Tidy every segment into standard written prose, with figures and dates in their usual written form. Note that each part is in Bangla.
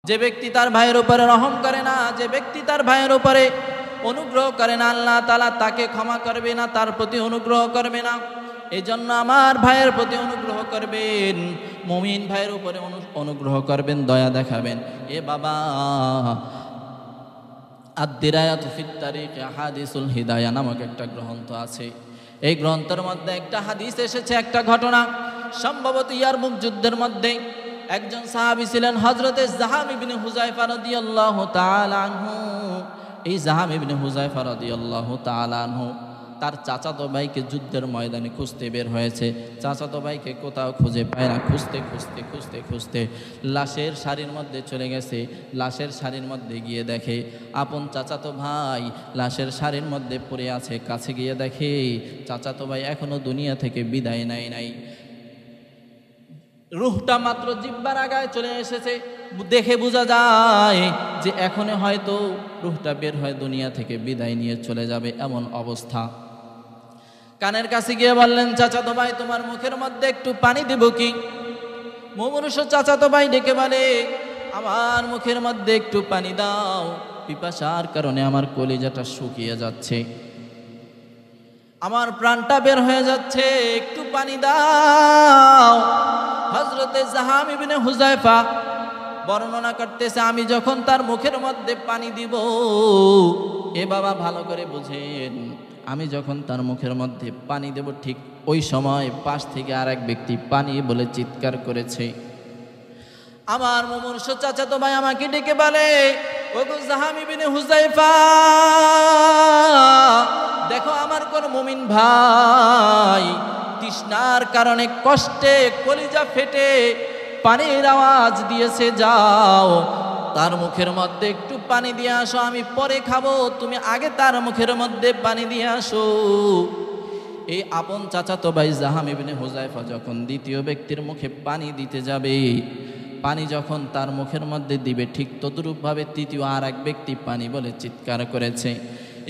যে ব্যক্তি তার ভাইয়ের উপরে রহম করে না, যে ব্যক্তি তার ভাইয়ের উপরে অনুগ্রহ করে না, আল্লাহ তাআলা তাকে ক্ষমা করবে না, তার প্রতি অনুগ্রহ করবে না। এই জন্য আমার ভাইয়ের প্রতি অনুগ্রহ করবেন, মুমিন ভাইয়ের উপরে অনুগ্রহ করবেন, দয়া দেখাবেন। এ বাবা, আদ-দিরায়াতু ফিত তারিক আহাদিসুল হিদায়া নামক একটা গ্রন্থ আছে। এই গ্রন্থের মধ্যে একটা হাদিস এসেছে, একটা ঘটনা, সম্ভবত ইয়ারমুক যুদ্ধের মধ্যে একজন সাহাবী ছিলেন হযরতে জাহাম ইবনে হুযায়ফা রাদিয়াল্লাহু তাআলা আনহু। এই জাহাম ইবনে হুযায়ফা রাদিয়াল্লাহু তাআলা আনহু তার চাচাতো ভাইকে যুদ্ধের ময়দানে খুঁজতে বের হয়েছে। চাচাতো ভাইকে কোথাও খুঁজে পায় না, খুঁজতে খুঁজতে খুঁজতে খুঁজতে লাশের সারির মধ্যে চলে গেছে। লাশের সারির মধ্যে গিয়ে দেখে আপন চাচাতো ভাই লাশের সারির মধ্যে পড়ে আছে। কাছে গিয়ে দেখে চাচাতো ভাই এখনো দুনিয়া থেকে বিদায় নেয় নাই, রূহটা মাত্র জিহ্বার আগায় চলে এসেছে। দেখে বোঝা যায় যে এখনো হয়তো রূহটা বের হয় দুনিয়া থেকে বিদায় নিয়ে চলে যাবে, এমন অবস্থা। কানের কাছে গিয়ে বললেন, চাচাতো ভাই তোমার মুখের মধ্যে একটু পানি দেব কি? মুমূর্ষু চাচাতো ভাই ডেকে বলে, আমার মুখের মধ্যে একটু পানি দাও, পিপাসার কারণে আমার কলিজাটা শুকিয়ে যাচ্ছে, আমার প্রাণটা বের হয়ে যাচ্ছে, একটু পানি দাও। হযরতে জাহাম ইবনে হুযায়ফা বর্ণনা করতেছে, আমি যখন তার মুখের মধ্যে পানি দিব, এ বাবা ভালো করে বুঝেন, আমি যখন তার মুখের মধ্যে পানি দেব ঠিক ওই সময় পাশ থেকে আরেক ব্যক্তি পানি বলে চিৎকার করেছে। আমার মুমূর্ষু চাচাতো ভাই আমাকে ডেকে বলে, ওগো জাহাম ইবনে হুযায়ফা, দেখো আমার কোন মুমিন ভাই তৃষ্ণার কারণে কষ্টে কলিজা ফেটে পানির আওয়াজ দিয়েছে, যাও তার মুখের মধ্যে একটু পানি দিয়ে আসো, আমি পরে খাবো, তুমি আগে তার মুখের মধ্যে পানি দিয়ে আসো। এই আপন চাচাতো ভাই জাহাম ইবনে হুযায়ফা যখন দ্বিতীয় ব্যক্তির মুখে পানি দিতে যাবে, পানি যখন তার মুখের মধ্যে দিবে, ঠিক তদ্রূপভাবে তৃতীয় আর এক ব্যক্তি পানি বলে চিৎকার করেছে।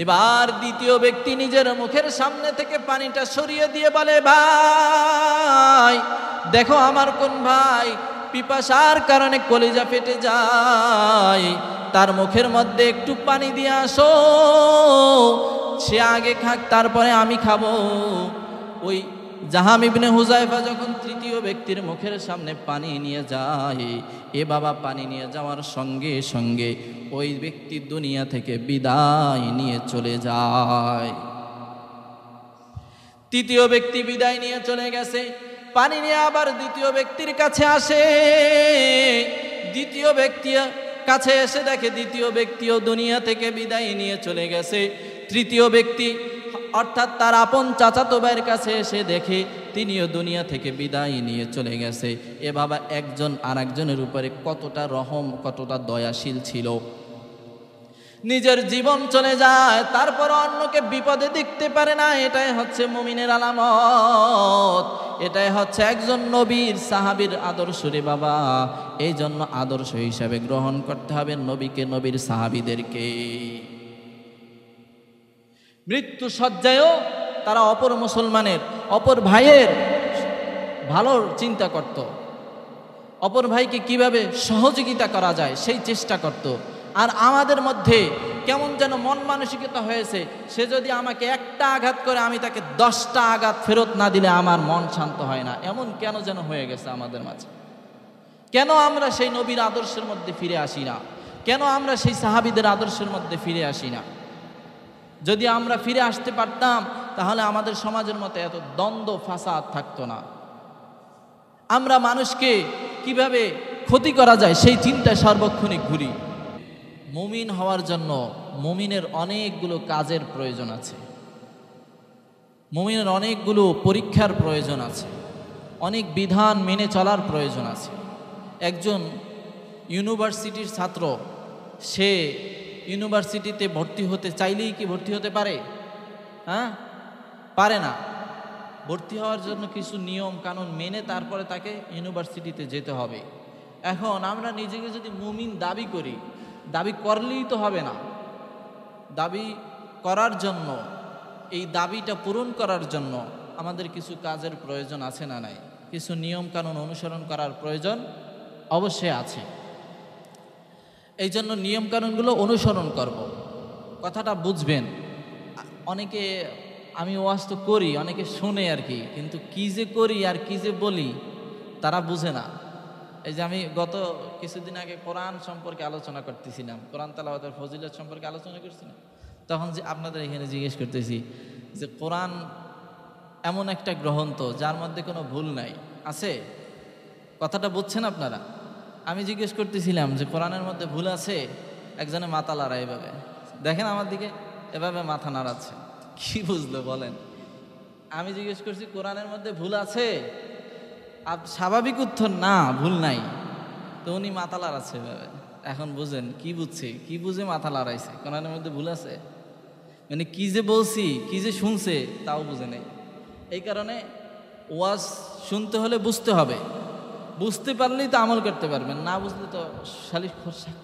এবার দ্বিতীয় ব্যক্তি নিজের মুখের সামনে থেকে পানিটা সরিয়ে দিয়ে বলে, ভাই দেখো আমার কোন ভাই পিপাসার কারণে কলিজা ফেটে যায়, তার মুখের মধ্যে একটু পানি দিয়ে আসো, সে আগে খাক তারপরে আমি খাবো। ওই জাহাম ইবনে হুযায়ফা যখন তৃতীয় ব্যক্তির মুখের সামনে পানি নিয়ে যায়, এ বাবা পানি নিয়ে যাওয়ার সঙ্গে সঙ্গে ওই ব্যক্তি দুনিয়া থেকে বিদায় নিয়ে চলে যায়। তৃতীয় ব্যক্তি বিদায় নিয়ে চলে গেছে, পানি নিয়ে আবার দ্বিতীয় ব্যক্তির কাছে আসে। দ্বিতীয় ব্যক্তি কাছে এসে দেখে দ্বিতীয় ব্যক্তিও দুনিয়া থেকে বিদায় নিয়ে চলে গেছে। তৃতীয় ব্যক্তি অর্থাৎ তার আপন চাচাতো ভাইয়ের কাছে এসে দেখে তিনিও দুনিয়া থেকে বিদায় নিয়ে চলে গেছে। এ বাবা একজন আরেকজনের উপরে কতটা রহম, কতটা দয়াশীল ছিল। নিজের জীবন চলে যায়, তারপর অন্যকে বিপদে দেখতে পারে না, এটাই হচ্ছে মুমিনের আলামত, এটাই হচ্ছে একজন নবীর সাহাবীর আদর্শ রে বাবা। এই জন্য আদর্শ হিসাবে গ্রহণ করতে হবে নবীকে, নবীর সাহাবীদেরকে। মৃত্যু সজ্জায়ও তারা অপর মুসলমানের, অপর ভাইয়ের ভালো চিন্তা করত, অপর ভাইকে কিভাবে সহযোগিতা করা যায় সেই চেষ্টা করত। আর আমাদের মধ্যে কেমন যেন মন মানসিকতা হয়েছে, সে যদি আমাকে একটা আঘাত করে আমি তাকে 10টা আঘাত ফেরত না দিলে আমার মন শান্ত হয় না, এমন কেন যেন হয়ে গেছে আমাদের মাঝে। কেন আমরা সেই নবীর আদর্শের মধ্যে ফিরে আসি না? কেন আমরা সেই সাহাবীদের আদর্শের মধ্যে ফিরে আসি না? যদি আমরা ফিরে আসতে পারতাম তাহলে আমাদের সমাজের মধ্যে এত দ্বন্দ্ব ফাসাদ থাকতো না। আমরা মানুষকে কিভাবে ক্ষতি করা যায় সেই চিন্তায় সর্বক্ষণিক ঘুরি। মুমিন হওয়ার জন্য মুমিনের অনেকগুলো কাজের প্রয়োজন আছে, মুমিনের অনেকগুলো পরীক্ষার প্রয়োজন আছে, অনেক বিধান মেনে চলার প্রয়োজন আছে। একজন ইউনিভার্সিটির ছাত্র, সে ইউনিভার্সিটিতে ভর্তি হতে চাইলেই কি ভর্তি হতে পারে? পারে না। ভর্তি হওয়ার জন্য কিছু নিয়ম কানুন মেনে তারপরে তাকে ইউনিভার্সিটিতে যেতে হবে। এখন আমরা নিজেকে যদি মুমিন দাবি করি, দাবি করলেই তো হবে না। দাবি করার জন্য, এই দাবিটা পূরণ করার জন্য আমাদের কিছু কাজের প্রয়োজন আছে না নাই? কিছু নিয়ম কানুন অনুসরণ করার প্রয়োজন অবশ্যই আছে। এই জন্য নিয়মকানুনগুলো অনুসরণ করব। কথাটা বুঝবেন। অনেকে আমি ওয়াজ তো করি, অনেকে শোনে আর কি, কিন্তু কি যে করি আর কি যে বলি তারা বুঝে না। এই যে আমি গত কিছুদিন আগে কোরআন সম্পর্কে আলোচনা করতেছিলাম, কোরআন তেলাওয়াতের ফজিলত সম্পর্কে আলোচনা করছিলাম, তখন যে আপনাদের এখানে জিজ্ঞেস করতেছি যে কোরআন এমন একটা গ্রন্থ যার মধ্যে কোনো ভুল নাই, আছে? কথাটা বুঝছেন আপনারা? আমি জিজ্ঞেস করতেছিলাম যে কোরআনের মধ্যে ভুল আছে? একজনে মাথা লড়ায় এভাবে, দেখেন আমার দিকে এভাবে মাথা নাড়াচ্ছে। কি বুঝলো বলেন? আমি জিজ্ঞেস করছি কোরআনের মধ্যে ভুল আছে? স্বাভাবিক উত্তর না, ভুল নাই। তো উনি মাথা লড়াচ্ছে এভাবে। এখন বুঝেন কি বুঝছে, কি বুঝে মাথা লড়াইছে? কোরআনের মধ্যে ভুল আছে মানে কি যে বলছি, কি যে শুনছে তাও বুঝে নেই। এই কারণে ওয়াজ শুনতে হলে বুঝতে হবে, বুঝতে পারলেই তো আমল করতে পারবেন, না বুঝলে তো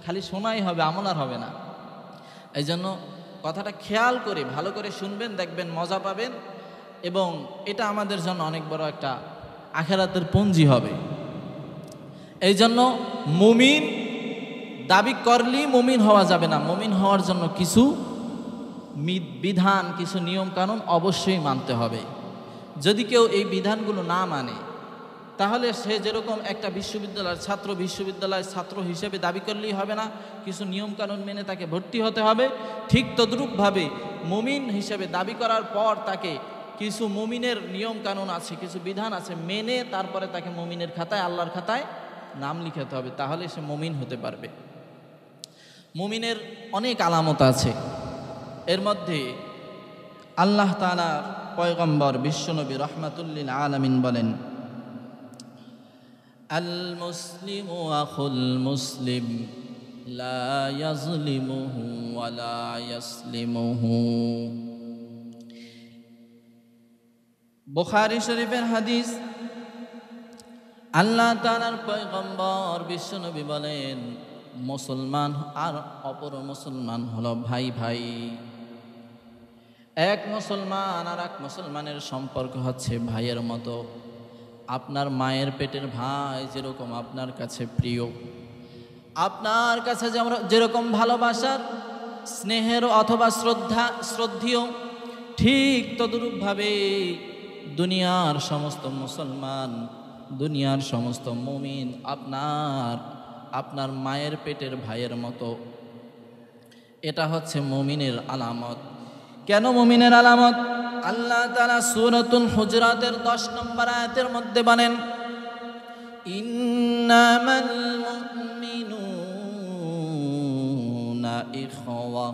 খালি শোনাই হবে, আমল আর হবে না। এই জন্য কথাটা খেয়াল করে ভালো করে শুনবেন, দেখবেন মজা পাবেন, এবং এটা আমাদের জন্য অনেক বড় একটা আখিরাতের পুঁজি হবে। এই জন্য মুমিন দাবি করলেই মুমিন হওয়া যাবে না। মুমিন হওয়ার জন্য কিছু বিধান, কিছু নিয়ম কানুন অবশ্যই মানতে হবে। যদি কেউ এই বিধানগুলো না মানে, তাহলে সে যেরকম একটা বিশ্ববিদ্যালয়ের ছাত্র বিশ্ববিদ্যালয়ের ছাত্র হিসেবে দাবি করলেই হবে না, কিছু নিয়মকানুন মেনে তাকে ভর্তি হতে হবে। ঠিক তদ্রূপভাবে মুমিন হিসেবে দাবি করার পর তাকে কিছু মুমিনের নিয়মকানুন আছে, কিছু বিধান আছে, মেনে তারপরে তাকে মুমিনের খাতায়, আল্লাহর খাতায় নাম লিখাতে হবে, তাহলে সে মুমিন হতে পারবে। মুমিনের অনেক আলামত আছে, এর মধ্যে আল্লাহ তাআলার পয়গম্বর বিশ্বনবী রাহমাতুল আলামিন বলেন, আল মুসলিমু আখুল মুসলিম লা ইয়াজলিমুহু ওয়া লা ইয়াসলিমুহু। বুখারী শরীফের হাদিস। আল্লাহ তাআলার পয়গম্বর বিশ্বনবী বলেন, মুসলমান আর অপর মুসলমান হলো ভাই ভাই। এক মুসলমান আর এক মুসলমানের সম্পর্ক হচ্ছে ভাইয়ের মতো। আপনার মায়ের পেটের ভাই যেরকম আপনার কাছে প্রিয়, আপনার কাছে যেরকম ভালোবাসার, স্নেহের অথবা শ্রদ্ধেয়, ঠিক তদরূপভাবে দুনিয়ার সমস্ত মুসলমান, দুনিয়ার সমস্ত মুমিন আপনার মায়ের পেটের ভাইয়ের মতো। এটা হচ্ছে মুমিনের আলামত। কেন মুমিনের আলামত? আল্লাহ তাআলা সূরাতুল হুজরাতের 10 নম্বর আয়াতের মধ্যে বলেন, ইন্নামাল মুমিনুনা ইখওয়া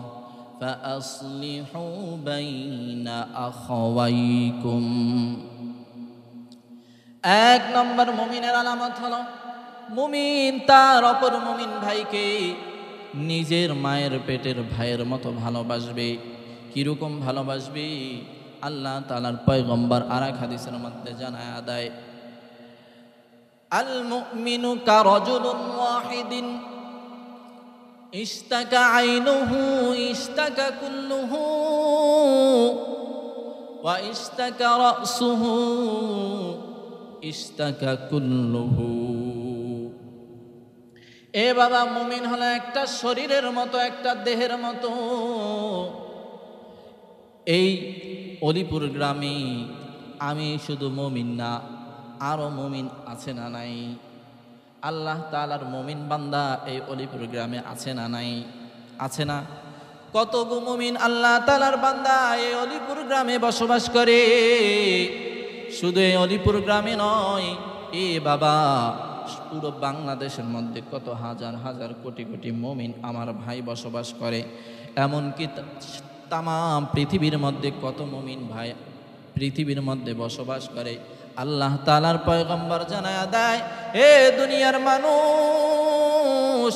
ফাআসলিহু বাইনা আখাওয়াইকুম। এক নম্বর মুমিনের আলামত হলো মুমিন তার অপর মুমিন ভাইকে নিজের মায়ের পেটের ভাইয়ের মতো ভালোবাসবে। কিরকম ভালোবাসবে? আল্লাহ তাআলার পয়গম্বর আরেক হাদিসের মধ্যে জানায়া দেয়, আল মুমিনু কারাজুলুন ওয়াহিদিন ইশতাকা আইনুহু ইশতাকা কুল্লুহু ওয়া ইশতাকা রাসুহু ইশতাকা কুল্লুহু। এ বাবা, মুমিন হলো একটা শরীরের মতো, একটা দেহের মতো। এই অলিপুর গ্রামে আমি শুধু মুমিন না, আরো মুমিন আছে না নাই? আল্লাহ তাআলার মুমিন বান্দা এই অলিপুর গ্রামে আছে না নাই? আছে না? কত মুমিন আল্লাহ তাআলার বান্দা এই অলিপুর গ্রামে বসবাস করে। শুধু এই অলিপুর গ্রামে নয়, এ বাবা, পুরো বাংলাদেশের মধ্যে কত হাজার হাজার কোটি কোটি মুমিন আমার ভাই বসবাস করে। এমনকি তামাম পৃথিবীর মধ্যে কত মুমিন ভাই পৃথিবীর মধ্যে বসবাস করে। আল্লাহ তাআলার পয়গম্বর জানায়া দেয়, হে দুনিয়ার মানুষ,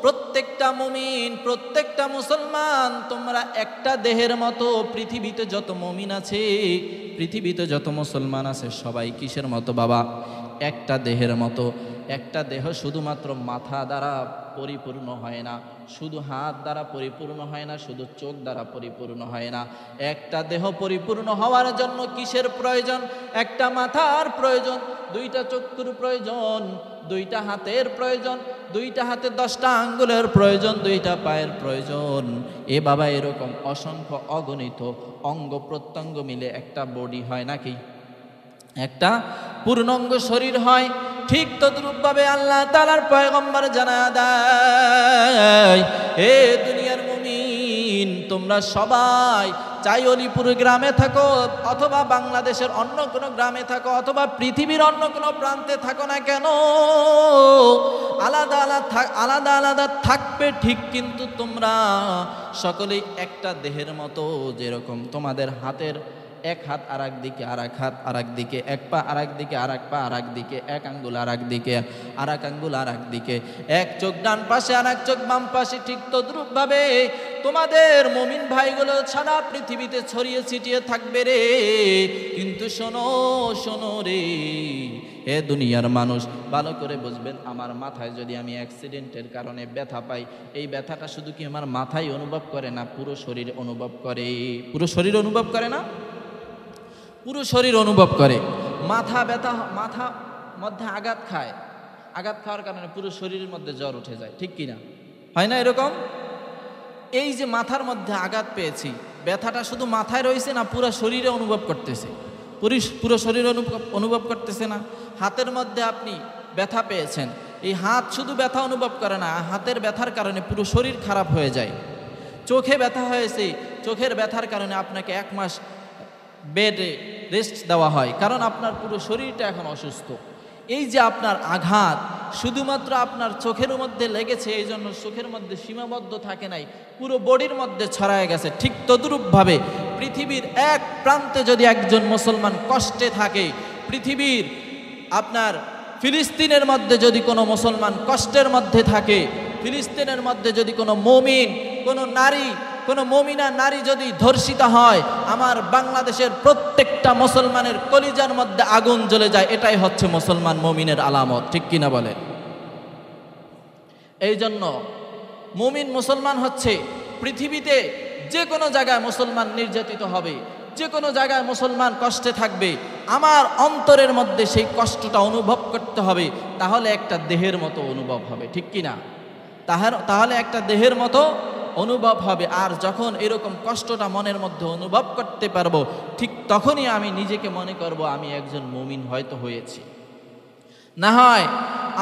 প্রত্যেকটা মুমিন, প্রত্যেকটা মুসলমান, তোমরা একটা দেহের মতো। পৃথিবীতে যত মুমিন আছে, পৃথিবীতে যত মুসলমান আছে, সবাই কিসের মতো বাবা? একটা দেহের মতো। একটা দেহ শুধুমাত্র মাথা দ্বারা পরিপূর্ণ হয় না, শুধু হাত দ্বারা পরিপূর্ণ হয় না, শুধু চোখ দ্বারা পরিপূর্ণ হয় না। একটা দেহ পরিপূর্ণ হওয়ার জন্য কিসের প্রয়োজন? একটা মাথার প্রয়োজন, দুইটা চক্ষুর প্রয়োজন, দুইটা হাতের প্রয়োজন, দুইটা হাতে 10টা আঙ্গুলের প্রয়োজন, দুইটা পায়ের প্রয়োজন। এ বাবা, এরকম অসংখ্য অগণিত অঙ্গ প্রত্যঙ্গ মিলে একটা বডি হয় নাকি? একটা পূর্ণাঙ্গ শরীর হয়। ঠিক তদ্রূপভাবে আল্লাহ তাআলার পয়গম্বর জানায়া দেয়, এ দুনিয়ার মুমিন, তোমরা সবাই চাই অলিপুর গ্রামে থাকো অথবা বাংলাদেশের অন্য কোনো গ্রামে থাকো অথবা পৃথিবীর অন্য কোনো প্রান্তে থাকো না কেন, আলাদা আলাদা আলাদা থাকবে ঠিক, কিন্তু তোমরা সকলেই একটা দেহের মতো। যেরকম তোমাদের হাতের এক হাত আর এক দিকে, আর এক হাত আর এক দিকে, এক পা আর এক দিকে, আর এক পা আর এক দিকে, এক আঙ্গুল আর এক দিকে, আর এক আঙ্গুল আর এক দিকে, এক চোখ ডান পাশে আর এক চোখ বাম পাশে, ঠিক তদ্রূপভাবে তোমাদের মুমিন ভাইগুলো সারা পৃথিবীতে ছড়িয়ে ছিটিয়ে থাকবে রে। কিন্তু শোনো শোনো রে, এ দুনিয়ার মানুষ, ভালো করে বুঝবেন, আমার মাথায় যদি আমি অ্যাক্সিডেন্টের কারণে ব্যথা পাই, এই ব্যথাটা শুধু কি আমার মাথায় অনুভব করে না, পুরো শরীর অনুভব করে? পুরো শরীর অনুভব করে না? পুরো শরীর অনুভব করে। মাথা ব্যথা, মাথা মধ্যে আঘাত খায়, আঘাত খাওয়ার কারণে পুরো শরীরের মধ্যে জ্বর উঠে যায়, ঠিক কিনা? হয় না এরকম? এই যে মাথার মধ্যে আঘাত পেয়েছি, ব্যথাটা শুধু মাথায় রয়েছে না পুরো শরীরে অনুভব করতেছে? পুরো শরীর অনুভব করতেছে না? হাতের মধ্যে আপনি ব্যথা পেয়েছেন, এই হাত শুধু ব্যথা অনুভব করে না, হাতের ব্যথার কারণে পুরো শরীর খারাপ হয়ে যায়। চোখে ব্যথা হয়েছে, চোখের ব্যথার কারণে আপনাকে 1 মাস বেডে রেস্ট দেওয়া হয়, কারণ আপনার পুরো শরীরটা এখন অসুস্থ। এই যে আপনার আঘাত শুধুমাত্র আপনার চোখের মধ্যে লেগেছে, এই জন্য চোখের মধ্যে সীমাবদ্ধ থাকে নাই, পুরো বডির মধ্যে ছড়ায় গেছে। ঠিক তদ্রূপভাবে পৃথিবীর এক প্রান্তে যদি একজন মুসলমান কষ্টে থাকে, পৃথিবীর আপনার ফিলিস্তিনের মধ্যে যদি কোনো মুসলমান কষ্টের মধ্যে থাকে, ফিলিস্তিনের মধ্যে যদি কোনো মুমিন, কোনো নারী, কোনো মুমিনা নারী যদি ধর্ষিত হয়, আমার বাংলাদেশের প্রত্যেকটা মুসলমানের কলিজার মধ্যে আগুন জ্বলে যায়। এটাই হচ্ছে মুসলমান মুমিনের আলামত, ঠিক কিনা বলেন? এই জন্য মুমিন মুসলমান হচ্ছে, পৃথিবীতে যে কোনো জায়গায় মুসলমান নির্যাতিত হবে, যে কোনো জায়গায় মুসলমান কষ্টে থাকবে, আমার অন্তরের মধ্যে সেই কষ্টটা অনুভব করতে হবে, তাহলে একটা দেহের মতো অনুভব হবে, ঠিক কিনা? তাহলে একটা দেহের মতো অনুভব হবে। আর যখন এরকম কষ্টটা মনের মধ্যে অনুভব করতে পারবো, ঠিক তখনই আমি নিজেকে মনে করব আমি একজন মুমিন হয়তো হয়েছি। না হয়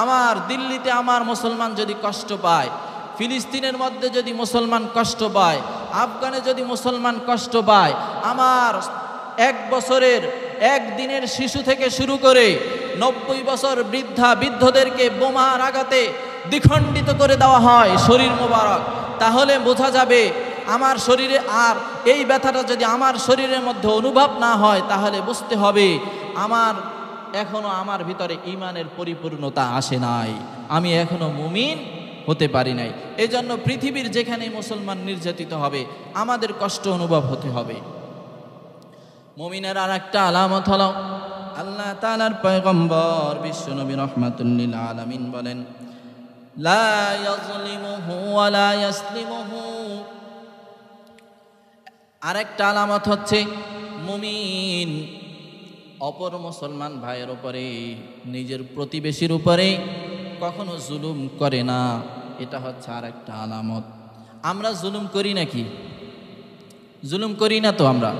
আমার দিল্লিতে আমার মুসলমান যদি কষ্ট পায়, ফিলিস্তিনের মধ্যে যদি মুসলমান কষ্ট পায়, আফগানে যদি মুসলমান কষ্ট পায়, আমার 1 বছরের 1 দিনের শিশু থেকে শুরু করে 90 বছর বৃদ্ধদেরকে বোমার আঘাতে দ্বিখণ্ডিত করে দেওয়া হয় শরীর মোবারক, তাহলে বোঝা যাবে আমার শরীরে, আর এই ব্যথাটা যদি আমার শরীরের মধ্যে অনুভব না হয়, তাহলে বুঝতে হবে এখনো আমার ভিতরে ঈমানের পরিপূর্ণতা আসে নাই, আমি এখনো মুমিন হতে পারি নাই। এজন্য পৃথিবীর যেখানে মুসলমান নির্যাতিত হবে, আমাদের কষ্ট অনুভব হতে হবে। মুমিনের আর একটা আলামত হলো, আল্লাহ তাআলার পয়গম্বর বিশ্বনবী রাহমাতুল লিল আলামিন বলেন, লা ইয়াজলিমুহু ওয়া লা ইয়াসলিমুহু। আরেকটা আলামত হচ্ছে মুমিন অপর মুসলমান ভাইয়ের উপরে, নিজের প্রতিবেশীর উপরে কখনো জুলুম করে না। এটা হচ্ছে আরেকটা আলামত। আমরা জুলুম করি নাকি? জুলুম করি না তো? আমরা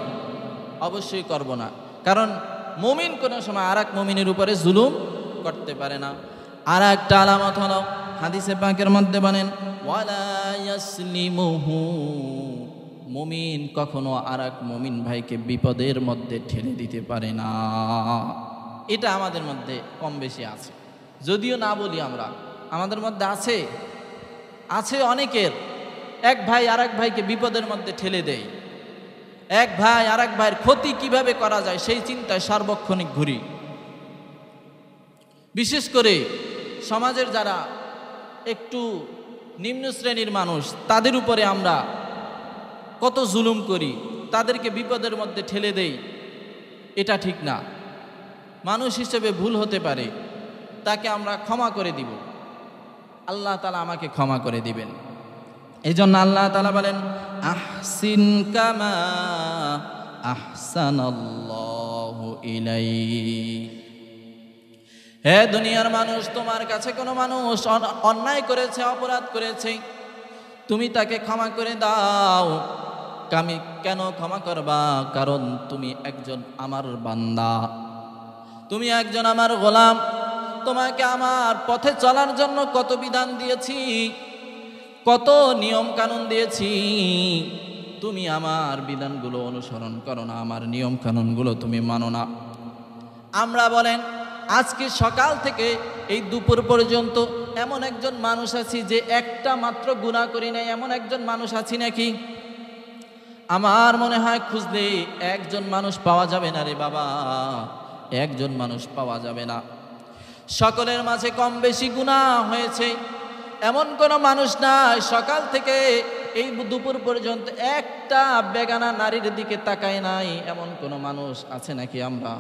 অবশ্যই করব না, কারণ মুমিন কোনো সময় আর এক মুমিনের উপরে জুলুম করতে পারে না। আর একটা আলামত হলো, হাদিসে পাকের মধ্যে বলেন, ওয়ালা ইয়াসলিমুহু, মুমিন কখনো আর এক মুমিন ভাইকে বিপদের মধ্যে ঠেলে দিতে পারে না। এটা আমাদের মধ্যে কম বেশি আছে, যদিও না বলি আমরা, আমাদের মধ্যে আছে অনেকের। এক ভাই আর এক ভাইকে বিপদের মধ্যে ঠেলে দেয়, এক ভাই আর এক ভাইয়ের ক্ষতি কিভাবে করা যায় সেই চিন্তায় সার্বক্ষণিক ঘুরি। বিশেষ করে সমাজের যারা একটু নিম্ন শ্রেণীর মানুষ, তাদের উপরে আমরা কত জুলুম করি, তাদেরকে বিপদের মধ্যে ঠেলে দেই। এটা ঠিক না। মানুষ হিসেবে ভুল হতে পারে, তাকে আমরা ক্ষমা করে দিব। আল্লাহ তাআলা আমাকে ক্ষমা করে দিবেন। এই জন্য আল্লাহ তাআলা বলেন আহসিন কামা আহসানাল্লাহু ইলাইক। হে দুনিয়ার মানুষ, তোমার কাছে কোনো মানুষ অন্যায় করেছে, অপরাধ করেছে, তুমি তাকে ক্ষমা করে দাও। আমি কেন ক্ষমা করবা? কারণ তুমি একজন আমার বান্দা, তুমি একজন আমার গোলাম। তোমাকে আমার পথে চলার জন্য কত বিধান দিয়েছি, কত নিয়ম কানুন দিয়েছি, তুমি আমার বিধানগুলো অনুসরণ করো না, আমার নিয়ম কানুনগুলো তুমি মানো না। আমরা বলেন আজকে সকাল থেকে এই দুপুর পর্যন্ত এমন একজন মানুষ আছি যে একটা মাত্র গুনাহ করি নাই, এমন একজন মানুষ আছি নাকি? আমার মনে হয় খুঁজলে একজন মানুষ পাওয়া যাবে না রে বাবা, একজন মানুষ পাওয়া যাবে না। সকলের মাঝে কম বেশি গুনাহ হয়েছে, এমন কোনো মানুষ নাই সকাল থেকে এই দুপুর পর্যন্ত একটা বেগানা নারীর দিকে তাকায় নাই, এমন কোনো মানুষ আছে নাকি? আমরা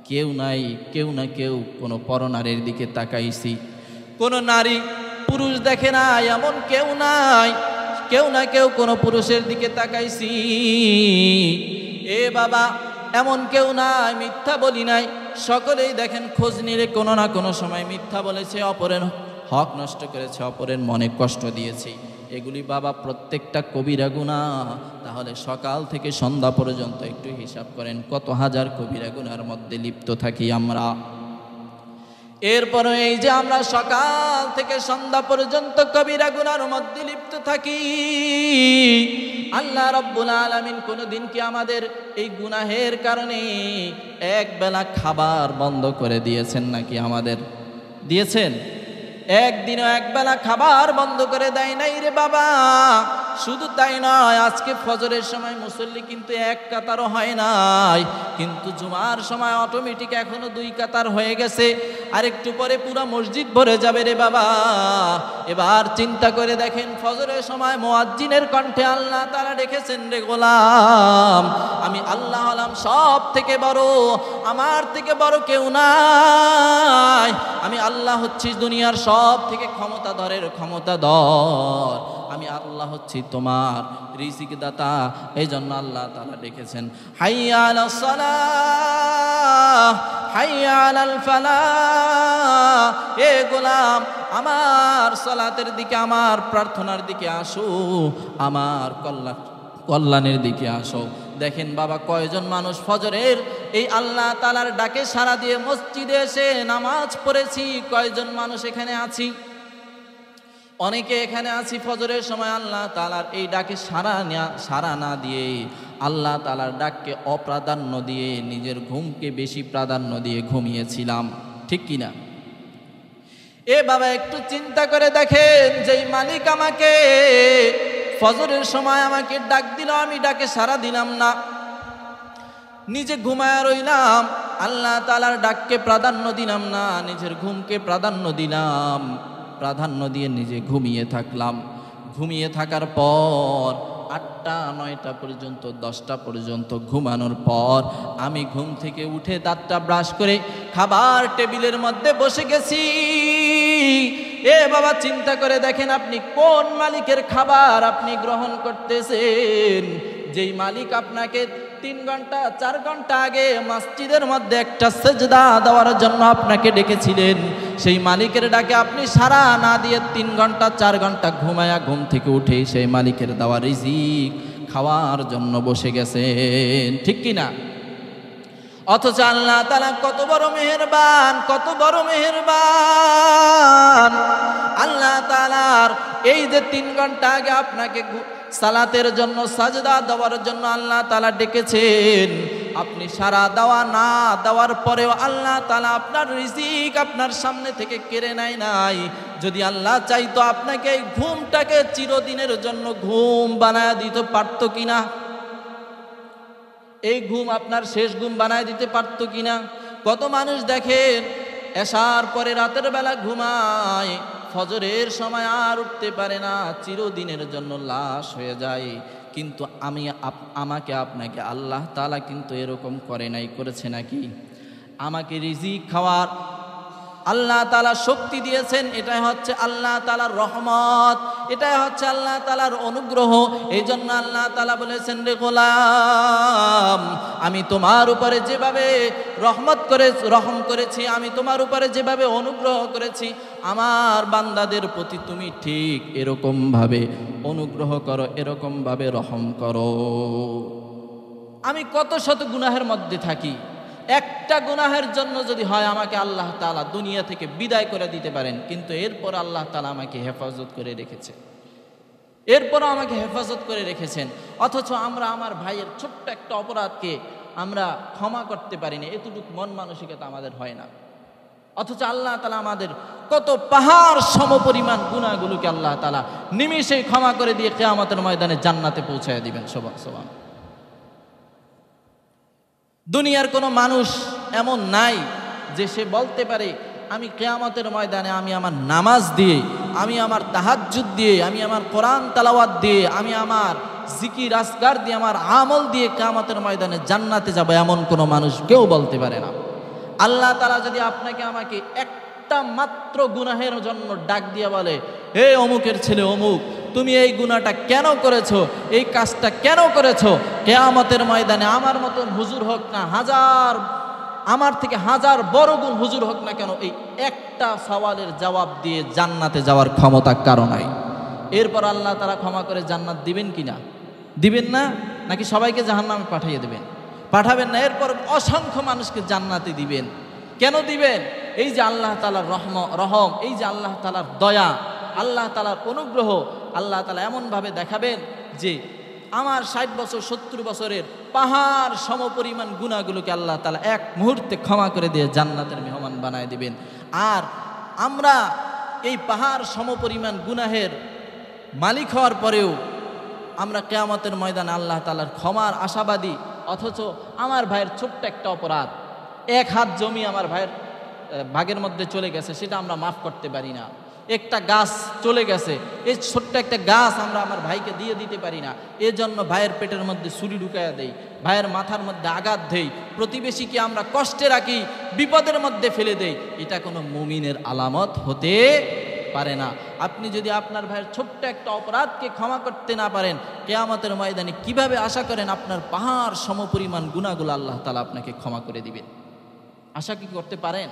কেউ নাই, কেউ না কেউ কোনো পরনারীর দিকে তাকাইছি। কোনো নারী পুরুষ দেখে নাই এমন কেউ নাই, কেউ না কেউ কোনো পুরুষের দিকে তাকাইছি। এ বাবা, এমন কেউ নাই মিথ্যা বলি নাই। সকলেই দেখেন খোঁজ নিলে কোনো না কোনো সময় মিথ্যা বলেছে, অপরের হক নষ্ট করেছে, অপরের মনে কষ্ট দিয়েছে। এগুলি বাবা প্রত্যেকটা কবিরা গুনাহ। তাহলে সকাল থেকে সন্ধ্যা পর্যন্ত একটু হিসাব করেন কত হাজার কবিরা গুনার মধ্যে লিপ্ত থাকি আমরা। এরপরে এই যে আমরা সকাল থেকে সন্ধ্যা পর্যন্ত কবিরা গুনার মধ্যে লিপ্ত থাকি, আল্লাহ রাব্বুল আলামিন কোনদিন কি আমাদের এই গুনাহের কারণে এক বেলা খাবার বন্ধ করে দিয়েছেন নাকি? আমাদের দিয়েছেন? একদিনও একবেলা খাবার বন্ধ করে দেয় নাই রে বাবা। শুধু তাই নয়, আজকে ফজরের সময় মুসল্লি কিন্তু এক কাতারও হয় নাই, কিন্তু জুমার সময় অটোমেটিক এখনো 2 কাতার হয়ে গেছে। আর একটু পরে পুরো মসজিদ ভরে যাবে রে বাবা। এবার চিন্তা করে দেখেন, ফজরের সময় মুয়াজ্জিনের কণ্ঠে আল্লাহ তাআলা ডেকেছেন, রে গোলাম আমি আল্লাহ হলাম সব থেকে বড়, আমার থেকে বড় কেউ নাই। আমি আল্লাহ হচ্ছি দুনিয়ার সব থেকে ক্ষমতাধরের ক্ষমতাধর, আমি আল্লাহ হচ্ছি তোমার রিজিক দাতা। এই জন্য আল্লাহ তাআলা ডেকেছেন হাইয়া আলাস সালাহ হাইয়া আলাল ফালাহ। এ গোলাম, আমার সালাতের দিকে, আমার প্রার্থনার দিকে আসো, আমার কল্যাণের দিকে আসো। দেখেন বাবা, কয়জন মানুষ ফজরের এই আল্লাহ তাআলার ডাকে সাড়া দিয়ে মসজিদে এসে নামাজ পড়েছি? কয়জন মানুষ এখানে আছি? অনেকে এখানে আছি ফজরের সময় আল্লাহ তাআলার এই ডাকে সাড়া না দিয়ে, আল্লাহ তাআলার ডাককে অপ্রাধান্য দিয়ে, নিজের ঘুমকে বেশি প্রাধান্য দিয়ে ঘুমিয়েছিলাম, ঠিক কিনা? এ বাবা, একটু চিন্তা করে দেখেন, যেই মালিক আমাকে ফজরের সময় আমাকে ডাক দিল, আমি ডাকে সাড়া দিলাম না, নিজে ঘুমায় রইলাম, আল্লাহ তাআলার ডাককে প্রাধান্য দিলাম না, নিজের ঘুমকে প্রাধান্য দিলাম, প্রাধান্য দিয়ে নিজে ঘুমিয়ে থাকলাম। ঘুমিয়ে থাকার পর 8টা 9টা পর্যন্ত 10টা পর্যন্ত ঘুমানোর পর আমি ঘুম থেকে উঠে দাঁতটা ব্রাশ করে খাবার টেবিলের মধ্যে বসে গেছি। এ বাবা, চিন্তা করে দেখেন, আপনি কোন মালিকের খাবার আপনি গ্রহণ করতেছেন? যেই মালিক আপনাকে 3 ঘন্টা 4 ঘন্টা আগে মসজিদের মধ্যে একটা সেজদা দেওয়ার জন্য আপনাকে ডেকেছিলেন, সেই মালিকের ডাকে আপনি সাড়া না দিয়ে 3 ঘন্টা 4 ঘন্টা ঘুমায়া ঘুম থেকে উঠে সেই মালিকের দেওয়া রিজিক খাওয়ার জন্য বসে গেছেন, ঠিক কিনা? অথচ আল্লাহ তাআলা কত বড় মেহেরবান, কত বড় মেহেরবান। আল্লাহ তাআলার এই যে 3 ঘন্টা আগে আপনাকে সালাতের জন্য, সাজদা দেওয়ার জন্য আল্লাহ তাআলা ডেকেছেন, আপনি সারা দেওয়া না দেওয়ার পরেও আল্লাহ তাআলা আপনার রিজিক আপনার সামনে থেকে কেড়ে নেয় নাই। যদি আল্লাহ চাইতো আপনাকে এই ঘুমটাকে চিরদিনের জন্য ঘুম বানায় দিতে পারতো কিনা? এই ঘুম আপনার শেষ ঘুম বানায় দিতে পারতো কিনা? কত মানুষ দেখেন এশার পরে রাতের বেলা ঘুমায়, ফজরের সময় আর উঠতে পারে না, চিরদিনের জন্য লাশ হয়ে যায়। কিন্তু আমাকে আপনাকে আল্লাহ তাআলা কিন্তু এরকম করে নাই, করেছে নাকি? আমাকে রিজিক খাওয়ার আল্লাহ তাআলা শক্তি দিয়েছেন, এটাই হচ্ছে আল্লাহ তাআলার রহমত, এটাই হচ্ছে আল্লাহ তাআলার অনুগ্রহ। এই জন্য আল্লাহ তাআলা বলেছেন, রে গোলাম, আমি তোমার উপরে যেভাবে রহম করেছি, আমি তোমার উপরে যেভাবে অনুগ্রহ করেছি, আমার বান্দাদের প্রতি তুমি ঠিক এরকম ভাবে অনুগ্রহ করো, এরকম ভাবে রহম করো। আমি কত শত গুনাহের মধ্যে থাকি, একটা গুনাহের জন্য যদি হয় আমাকে আল্লাহ তাআলা দুনিয়া থেকে বিদায় করে দিতে পারেন, কিন্তু এরপর আল্লাহ তাআলা আমাকে হেফাজত করে রেখেছে, এরপরও আমাকে হেফাজত করে রেখেছেন। অথচ আমরা আমার ভাইয়ের ছোট্ট একটা অপরাধকে আমরা ক্ষমা করতে পারি না, এতটুকু মন মানসিকতা আমাদের হয় না। অথচ আল্লাহ তাআলা আমাদের কত পাহাড় সমপরিমাণ গুনাহগুলোকে আল্লাহ তাআলা নিমিষেই ক্ষমা করে দিয়ে কিয়ামতের ময়দানে জান্নাতে পৌঁছায় দিবেন। সুবহান। দুনিয়ার কোনো মানুষ এমন নাই যে সে বলতে পারে আমি কিয়ামতের ময়দানে আমি আমার নামাজ দিয়ে, আমি আমার তাহাজ্জুদ দিয়ে, আমি আমার কোরআন তেলাওয়াত দিয়ে, আমি আমার জিকির আজকার দিয়ে, আমার আমল দিয়ে কিয়ামতের ময়দানে জান্নাতে যাব, এমন কোনো মানুষ কেউ বলতে পারে না। আল্লাহ তাআলা যদি আপনাকে আমাকে একটা মাত্র গুনাহের জন্য ডাক দিয়ে বলে, হে অমুকের ছেলে অমুক, তুমি এই গুনাহটা কেন করেছো, এই কাজটা কেন করেছো, কিয়ামতের ময়দানে আমার মতন হুজুর হোক না হাজার, আমার থেকে হাজার বড় গুণ হুজুর হোক না কেন, এই একটা সওয়ালের জবাব দিয়ে জান্নাতে যাওয়ার ক্ষমতা কারো নাই। এরপর আল্লাহ তাআলা ক্ষমা করে জান্নাত দিবেন কিনা? দিবেন না, নাকি সবাইকে জাহান্নামে পাঠিয়ে দেবেন? পাঠাবেন না। এরপর অসংখ্য মানুষকে জান্নাতে দিবেন। কেন দিবেন? এই যে আল্লাহ তাআলার রহম, এই যে আল্লাহ তাআলার দয়া, আল্লাহ তাআলার অনুগ্রহ, আল্লাহ তাআলা এমনভাবে দেখাবেন যে আমার 60 বছর 70 বছরের পাহাড় সমপরিমাণ গুনাহগুলোকে আল্লাহ তাআলা এক মুহূর্তে ক্ষমা করে দিয়ে জান্নাতের মেহমান বানায় দিবেন। আর আমরা এই পাহাড় সমপরিমাণ গুনাহের মালিক হওয়ার পরেও আমরা কিয়ামতের ময়দানে আল্লাহ তাআলার ক্ষমার আশাবাদী। অথচ আমার ভাইয়ের ছোট্ট একটা অপরাধ, এক হাত জমি আমার ভাইয়ের ভাগের মধ্যে চলে গেছে, সেটা আমরা মাফ করতে পারি না। একটা গাছ চলে গেছে, এই ছোট্ট একটা গাছ আমরা আমার ভাইকে দিয়ে দিতে পারি না। এজন্য ভাইয়ের পেটের মধ্যে ছুরি ঢুকাইয়া দেই, ভাইয়ের মাথার মধ্যে আঘাত দেই, প্রতিবেশীকে আমরা কষ্টে রাখি, বিপদের মধ্যে ফেলে দেই। এটা কোনো মুমিনের আলামত হতে পারে না। আপনি যদি আপনার ভাইয়ের ছোট্ট একটা অপরাধকে ক্ষমা করতে না পারেন, কিয়ামতের ময়দানে কিভাবে আশা করেন আপনার পাহাড় সমপরিমাণ গুনাহগুলো আল্লাহ তাআলা আপনাকে ক্ষমা করে দিবেন? আশা কি করতে পারেন?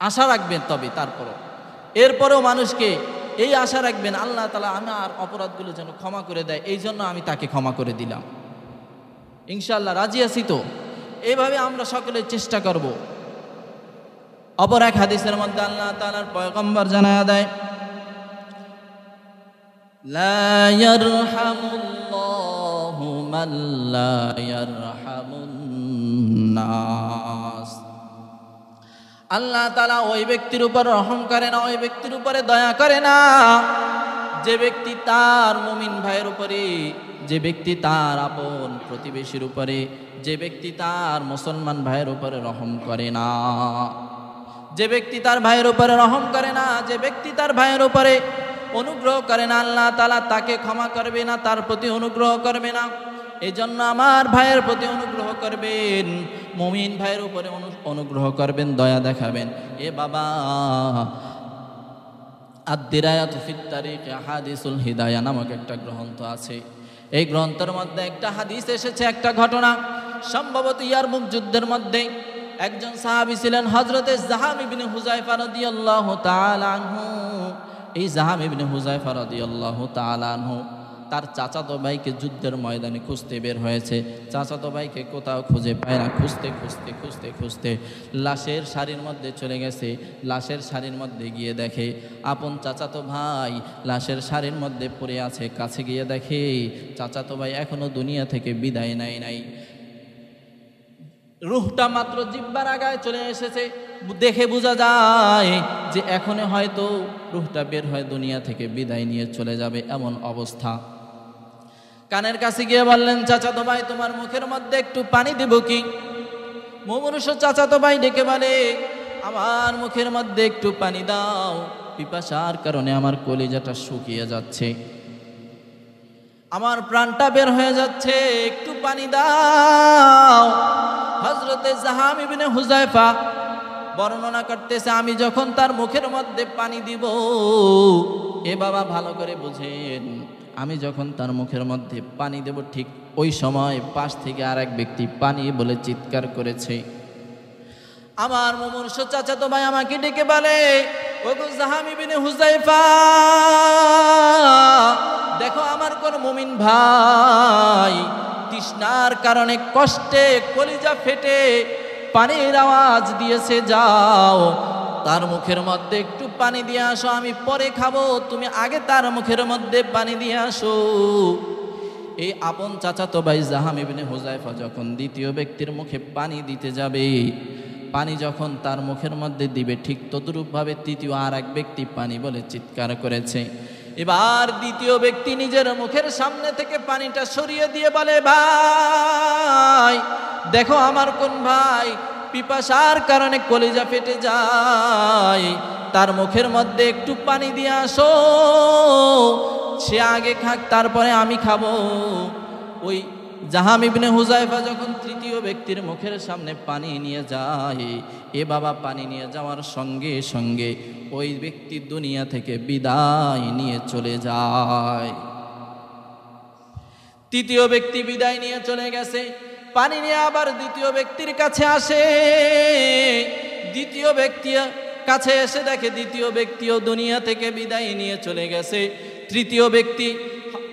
আশা রাখবেন। তবে এরপরেও মানুষকে এই আশা রাখবেন, আল্লাহ তাআলা আমার অপরাধগুলো যেন ক্ষমা করে দেয়, এই জন্য আমি তাকে ক্ষমা করে দিলাম। ইনশাআল্লাহ রাজি আছি তো? এইভাবে আমরা সকলে চেষ্টা করব। অপর এক হাদিসের মধ্যে আল্লাহ তাআলার পয়গম্বর জানায়া দেয়, লা ইয়ারহামুল্লাহু মান লা ইয়ারহামুন নাস। আল্লাহ তাআলা ওই ব্যক্তির উপর রহম করে না, ওই ব্যক্তির উপরে দয়া করে না যে ব্যক্তি তার মুমিন ভাইয়ের উপরে, যে ব্যক্তি তার আপন প্রতিবেশীর উপরে, যে ব্যক্তি তার মুসলমান ভাইয়ের উপরে রহম করে না, যে ব্যক্তি তার ভাইয়ের উপরে রহম করে না, যে ব্যক্তি তার ভাইয়ের উপরে অনুগ্রহ করে না, আল্লাহ তাআলা তাকে ক্ষমা করবে না, তার প্রতি অনুগ্রহ করবে না। এই জন্য আমার ভাইয়ের প্রতি অনুগ্রহ করবেন, মুমিন ভাইয়ের উপরে অনুগ্রহ করবেন, দয়া দেখাবেন। এ বাবা, আদ-দিরায়াতু ফিত তারিক আহাদিসুল হিদায়া নামক একটা গ্রন্থ আছে। এই গ্রন্থের মধ্যে একটা হাদিস এসেছে, একটা ঘটনা, সম্ভবত ইয়ারমুক যুদ্ধের মধ্যে একজন সাহাবী ছিলেন হযরতে জাহাম ইবনে হুযায়ফা রাদিয়াল্লাহু তাআলা আনহু। এই জাহাম ইবনে হুযায়ফা রাদিয়াল্লাহু তাআলা আনহু তার চাচাতো ভাইকে যুদ্ধের ময়দানে খুঁজতে বের হয়েছে। চাচাতো ভাইকে কোথাও খুঁজে পায় না, খুঁজতে লাশের সারির মধ্যে চলে গেছে। লাশের সারির মধ্যে গিয়ে দেখে আপন চাচাতো ভাই লাশের সারির মধ্যে পড়ে আছে। কাছে গিয়ে দেখে চাচাতো ভাই এখনো দুনিয়া থেকে বিদায় নেয় নাই, রূহটা মাত্র জিহ্বার আগায় চলে এসেছে। দেখে বোঝা যায় যে এখনো হয়তো রূহটা বের হয় দুনিয়া থেকে বিদায় নিয়ে চলে যাবে, এমন অবস্থা। কানের কাছে গিয়ে বললেন, চাচাতো ভাই তোমার মুখের মধ্যে একটু পানি দেব কি? মুমূর্ষু চাচাতো ভাই ডেকে বলে, আমার মুখের মধ্যে একটু পানি দাও, পিপাসার কারণে আমার কলিজাটা শুকিয়ে যাচ্ছে, আমার প্রাণটা বের হয়ে যাচ্ছে, একটু পানি দাও। হযরতে জাহাম ইবনে হুযায়ফা বর্ণনা করতেছে, আমি যখন তার মুখের মধ্যে পানি দিব, এ বাবা ভালো করে বুঝেন, আমি যখন তার মুখের মধ্যে পানি দেব ঠিক ওই সময় পাশ থেকে আর এক ব্যক্তি পানি বলে চিৎকার করেছে। আমার মুমূর্ষ চাচাতো ভাই আমাকে ডেকে বলে, ওগো জাহাম ইবনে হুযায়ফা, দেখো আমার কোন মুমিন ভাই তৃষ্ণার কারণে কষ্টে কলিজা ফেটে পানির আওয়াজ দিয়েছে, যাও তার মুখের মধ্যে একটু পানি দিয়ে আসো, আমি পরে খাবো, তুমি আগে তার মুখের মধ্যে পানি দিয়ে আসো। এই আপন চাচাতো ভাই জাহাম ইবনে হুযায়ফা যখন দ্বিতীয় ব্যক্তির মুখে পানি দিতে যাবে, পানি যখন তার মুখের মধ্যে দিবে, ঠিক তদ্রূপভাবে তৃতীয় আর এক ব্যক্তি পানি বলে চিৎকার করেছে। এবার দ্বিতীয় ব্যক্তি নিজের মুখের সামনে থেকে পানিটা সরিয়ে দিয়ে বলে, ভাই দেখো আমার কোন ভাই পিপাসার কারণে কলিজা ফেটে যায়, তার মুখের মধ্যে একটু পানি দিয়ে আসো, সে আগে খাক তারপরে আমি খাবো। ওই জাহাম ইবনে হুযায়ফা যখন তৃতীয় ব্যক্তির মুখের সামনে পানি নিয়ে যায়, এ বাবা পানি নিয়ে যাওয়ার সঙ্গে সঙ্গে ওই ব্যক্তি দুনিয়া থেকে বিদায় নিয়ে চলে যায়। তৃতীয় ব্যক্তি বিদায় নিয়ে চলে গেছে, পানি নিয়ে আবার দ্বিতীয় ব্যক্তির কাছে আসে। দ্বিতীয় ব্যক্তি কাছে এসে দেখে দ্বিতীয় ব্যক্তিও দুনিয়া থেকে বিদায় নিয়ে চলে গেছে। তৃতীয় ব্যক্তি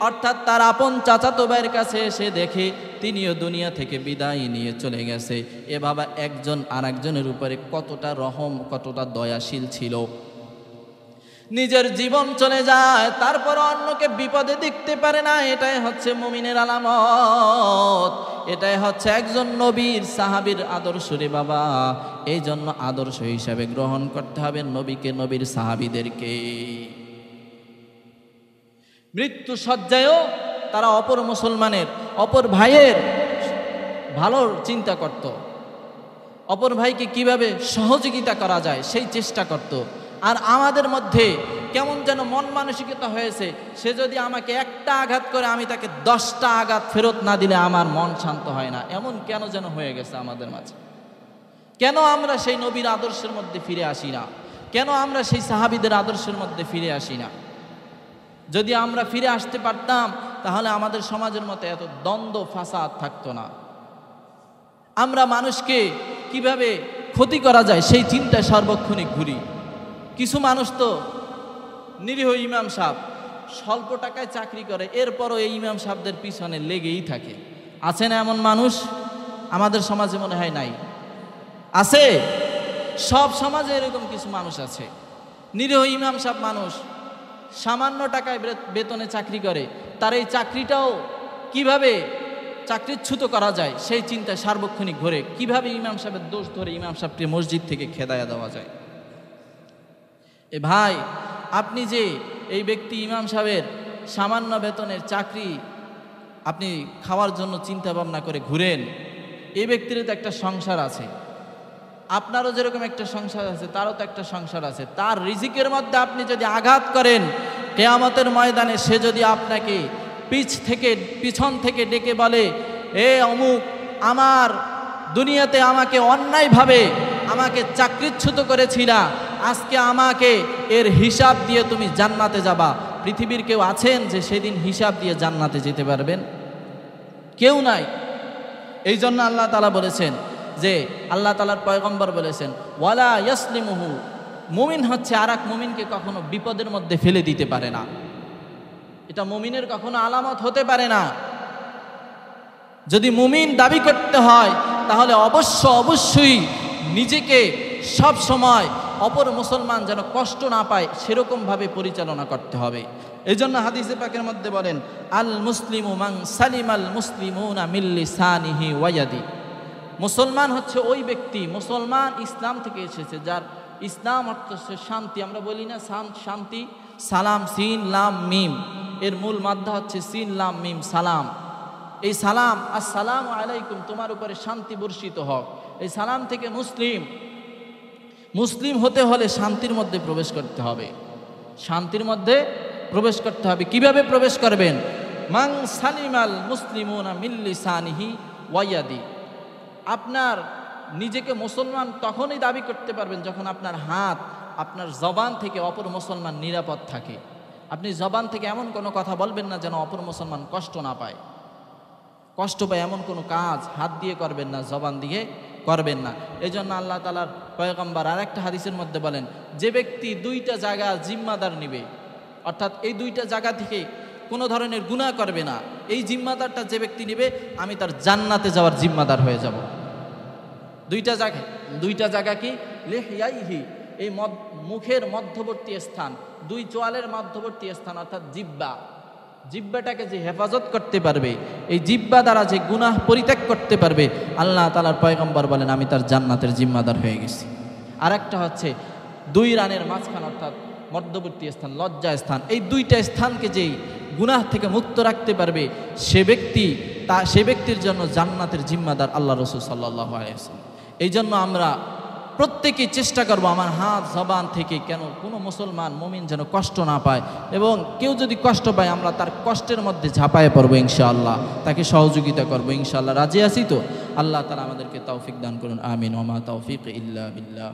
অর্থাৎ তার আপন চাচাতো ভাইয়ের কাছে এসে দেখে তিনিও দুনিয়া থেকে বিদায় নিয়ে চলে গেছে। এ বাবা একজন আর একজনের উপরে কতটা রহম, কতটা দয়াশীল ছিল। নিজের জীবন চলে যায়, তারপর অন্যকে বিপদে দেখতে পারে না। এটাই হচ্ছে মুমিনের আলামত, এটাই হচ্ছে একজন নবীর সাহাবীর আদর্শ রে বাবা। এই জন্য আদর্শ হিসাবে গ্রহণ করতে হবে নবীকে, নবীর সাহাবীদেরকে। মৃত্যু শয্যায়ও তারা অপর মুসলমানের, অপর ভাইয়ের ভালো চিন্তা করত, অপর ভাইকে কিভাবে সহযোগিতা করা যায় সেই চেষ্টা করত। আর আমাদের মধ্যে কেমন যেন মন মানসিকতা হয়েছে, সে যদি আমাকে একটা আঘাত করে আমি তাকে 10টা আঘাত ফেরত না দিলে আমার মন শান্ত হয় না, এমন কেন যেন হয়ে গেছে আমাদের মাঝে। কেন আমরা সেই নবীর আদর্শের মধ্যে ফিরে আসি না? কেন আমরা সেই সাহাবীদের আদর্শের মধ্যে ফিরে আসি না? যদি আমরা ফিরে আসতে পারতাম তাহলে আমাদের সমাজের মধ্যে এত দ্বন্দ্ব ফাসাদ থাকতো না। আমরা মানুষকে কিভাবে ক্ষতি করা যায় সেই চিন্তায় সর্বক্ষণিক ঘুরি। কিছু মানুষ তো নিরীহ ইমাম সাহেব স্বল্প টাকায় চাকরি করে, এরপরও এই ইমাম সাহেবদের পিছনে লেগেই থাকে। আছে না এমন মানুষ? আমাদের সমাজে মনে হয় নাই, আছে? সব সমাজে এরকম কিছু মানুষ আছে। নিরীহ ইমাম সাহেব মানুষ সামান্য টাকায় বেতনে চাকরি করে, তার এই চাকরিটাও কিভাবে চাকরিচ্যুত করা যায় সেই চিন্তায় সার্বক্ষণিক ঘুরে। কিভাবে ইমাম সাহেবের দোষ ধরে ইমাম সাহেবকে মসজিদ থেকে খেদায়া দেওয়া যায়। এ ভাই, আপনি যে এই ব্যক্তি ইমাম সাহেবের সামান্য বেতনের চাকরি আপনি খাওয়ার জন্য চিন্তা ভাবনা করে ঘুরেন, এই ব্যক্তির তো একটা সংসার আছে, আপনারও যেরকম একটা সংসার আছে তারও তো একটা সংসার আছে। তার রিজিকের মধ্যে আপনি যদি আঘাত করেন, কিয়ামতের ময়দানে সে যদি আপনাকে পিছন থেকে ডেকে বলে, এ অমুক, আমার দুনিয়াতে আমাকে অন্যায়ভাবে আমাকে চাকরিচ্যুত করেছিলা, আজকে আমাকে এর হিসাব দিয়ে তুমি জান্নাতে যাবা। পৃথিবীর কেউ আছেন যে সেদিন হিসাব দিয়ে জান্নাতে যেতে পারবেন? কেউ নাই। এই জন্য আল্লাহ তাআলা বলেছেন যে, আল্লাহ তাআলার পয়গম্বর বলেছেন, ওয়ালা ইয়াসলিমুহু, মুমিন হচ্ছে আর এক মুমিনকে কখনো বিপদের মধ্যে ফেলে দিতে পারে না। এটা মুমিনের কখনো আলামত হতে পারে না। যদি মুমিন দাবি করতে হয় তাহলে অবশ্যই নিজেকে সব সময় অপর মুসলমান যেন কষ্ট না পায় সেরকমভাবে পরিচালনা করতে হবে। এই জন্য হাদিসে পাকের মধ্যে বলেন, আল মুসলিমু মান সালিমাল মুসলিমুনা মিন লিসানিহি ওয়া ইয়াদি। মুসলমান হচ্ছে ওই ব্যক্তি, মুসলমান ইসলাম থেকে এসেছে, যার ইসলাম অর্থ শান্তি। আমরা বলি না শান্তি, সালাম, সিন লাম মিম, এর মূল মাধ্যা হচ্ছে সিন লাম মিম সালাম। এই সালাম, আসসালামু আলাইকুম, তোমার উপরে শান্তি বর্ষিত হোক। এই সালাম থেকে মুসলিম হতে হলে শান্তির মধ্যে প্রবেশ করতে হবে, শান্তির মধ্যে প্রবেশ করতে হবে। কিভাবে প্রবেশ করবেন? মান সালিমাল মুসলিমুনা মিন লিসানিহি ওয়া ইয়াদি। আপনার নিজেকে মুসলমান তখনই দাবি করতে পারবেন যখন আপনার হাত, আপনার জবান থেকে অপর মুসলমান নিরাপদ থাকে। আপনি জবান থেকে এমন কোনো কথা বলবেন না যেন অপর মুসলমান কষ্ট না পায়। কষ্ট পায় এমন কোনো কাজ হাত দিয়ে করবেন না, জবান দিয়ে করবেন না। এই জন্য আল্লাহ তাআলার পয়গম্বর আর একটা হাদিসের মধ্যে বলেন, যে ব্যক্তি দুইটা জায়গা জিম্মাদার নিবে, অর্থাৎ এই দুইটা জায়গা থেকে কোনো ধরনের গুনাহ করবে না, এই জিম্মাদারটা যে ব্যক্তি নেবে, আমি তার জান্নাতে যাওয়ার জিম্মাদার হয়ে যাব। দুইটা জায়গা কি? লিহইয়াইহি, এই মুখের মধ্যবর্তী স্থান, দুই চোয়ালের মধ্যবর্তী স্থান, অর্থাৎ জিহ্বাটাকে যে হেফাজত করতে পারবে, এই জিহ্বা দ্বারা যে গুনাহ পরিত্যাগ করতে পারবে, আল্লাহ তাআলার পয়গম্বর বলেন আমি তার জান্নাতের জিম্মাদার হয়ে গেছি। আর একটা হচ্ছে দুই রানের মাঝখান, অর্থাৎ মধ্যবর্তী স্থান, লজ্জা স্থান, এই দুইটা স্থানকে যেই গুনাহ থেকে মুক্ত রাখতে পারবে, সে ব্যক্তির জন্য জান্নাতের জিম্মাদার আল্লাহ রাসূল সাল্লাল্লাহু আলাইহি ওয়াসাল্লাম। এই জন্য আমরা প্রত্যেকেই চেষ্টা করব আমার হাত জবান থেকে কেন কোনো মুসলমান মুমিন যেন কষ্ট না পায়, এবং কেউ যদি কষ্ট পায় আমরা তার কষ্টের মধ্যে ঝাঁপায়ে পড়বো ইনশাআল্লাহ, তাকে সহযোগিতা করবো ইনশাআল্লাহ। রাজি আছি তো? আল্লাহ তাআলা আমাদেরকে তৌফিক দান করুন, আমিন। ওয়া মা তৌফিক ইল্লা বিল্লাহ।